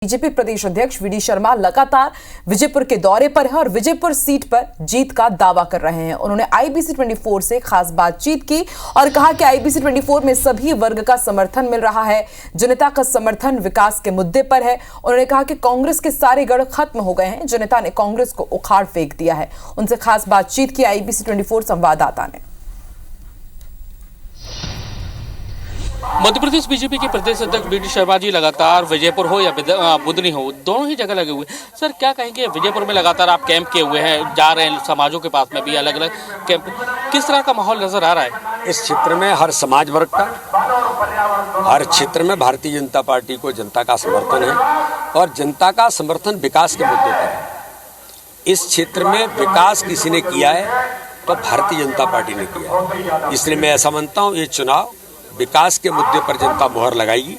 BJP प्रदेश अध्यक्ष we D Sharma लगातार विजयपुर के दौरे पर हैं और विजयपुर सीट पर जीत का दावा कर रहे हैं। उन्होंने आईबीसी 24 से खास बातचीत की और कहा कि आईबीसी 24 में सभी वर्ग का समर्थन मिल रहा है। जनता का समर्थन विकास के मुद्दे पर है। उन्होंने कहा कि कांग्रेस के सारे गढ़ खत्म हो गए हैं। जनता ने कांग्रेस को उखाड़ फेंक दिया है। उनसे खास बातचीत की आईबीसी 24 संवाददाता ने। मध्य प्रदेश बीजेपी के प्रदेश अध्यक्ष वी डी शर्मा जी लगातार विजयपुर हो या बुधनी हो, दोनों ही जगह लगे हुए। सर, क्या कहेंगे, विजयपुर में लगातार आप कैंप किए हुए हैं, जा रहे हैं समाजों के पास में भी अलग अलग कैंप, किस तरह का माहौल नजर आ रहा है? इस क्षेत्र में हर समाज वर्ग का, हर क्षेत्र में भारतीय जनता पार्टी को जनता का समर्थन है और जनता का समर्थन विकास के मुद्दे पर है। इस क्षेत्र में विकास किसी ने किया है तो भारतीय जनता पार्टी ने किया है। इसलिए मैं ऐसा मानता हूँ, ये चुनाव विकास के मुद्दे पर जनता मुहर लगाएगी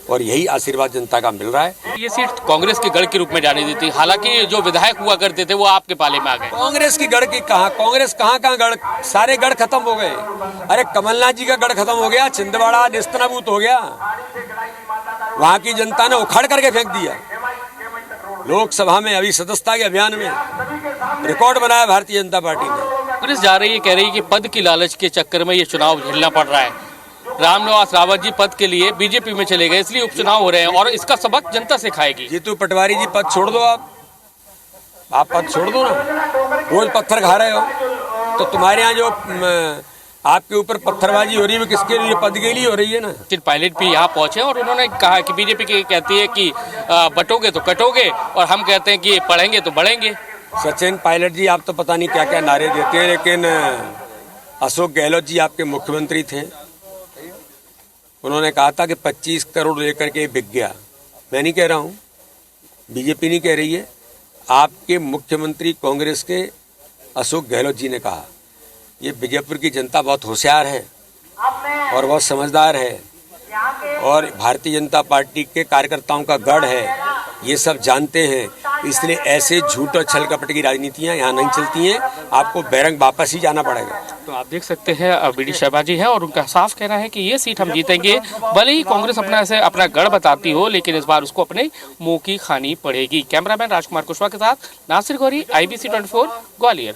और यही आशीर्वाद जनता का मिल रहा है। ये सीट कांग्रेस के गढ़ के रूप में जानी दी थी, हालांकि जो विधायक हुआ करते थे वो आपके पाले में आ गए। कांग्रेस की गढ़ की कहाँ, कांग्रेस कहाँ गढ़, सारे गढ़ खत्म हो गए। अरे कमलनाथ जी का गढ़ खत्म हो गया, छिंदवाड़ा नेस्तनाबूत हो गया, वहाँ की जनता ने उखाड़ करके फेंक दिया। लोकसभा में अभी सदस्यता के अभियान में रिकॉर्ड बनाया भारतीय जनता पार्टी ने। कांग्रेस जा रही है, कह रही है कि पद की लालच के चक्कर में ये चुनाव झेलना पड़ रहा है। रामनिवास रावत जी पद के लिए बीजेपी में चले गए, इसलिए उपचुनाव हो रहे हैं और इसका सबक जनता से खाएगी। जीतू पटवारी जी पद छोड़ दो, आप पद छोड़ दो ना। रोज पत्थर खा रहे हो तो तुम्हारे यहाँ जो आपके ऊपर पत्थरबाजी हो रही है, किसके लिए? पद के लिए हो रही है ना। सचिन पायलट भी यहाँ पहुंचे और उन्होंने कहा कि बीजेपी की कहती है कि बटोगे तो कटोगे और हम कहते हैं कि पढ़ेंगे तो बढ़ेंगे। सचिन पायलट जी, आप तो पता नहीं क्या क्या नारे देते हैं, लेकिन अशोक गहलोत जी आपके मुख्यमंत्री थे, उन्होंने कहा था कि 25 करोड़ लेकर के बिक गया। मैं नहीं कह रहा हूँ, बीजेपी नहीं कह रही है, आपके मुख्यमंत्री कांग्रेस के अशोक गहलोत जी ने कहा। ये विजयपुर की जनता बहुत होशियार है और बहुत समझदार है और भारतीय जनता पार्टी के कार्यकर्ताओं का गढ़ है, ये सब जानते हैं। इसलिए ऐसे झूठ और छल कपट की राजनीतियां यहाँ नहीं चलती हैं। आपको बैरंग वापस ही जाना पड़ेगा। तो आप देख सकते हैं वी डी शर्मा जी हैं और उनका साफ कहना है कि ये सीट हम जीतेंगे। भले ही कांग्रेस अपना गढ़ बताती हो, लेकिन इस बार उसको अपने मुंह की खानी पड़ेगी। कैमरामैन राजकुमार कुशवाहा के साथ नासिर गौरी, आईबीसी 24 ग्वालियर।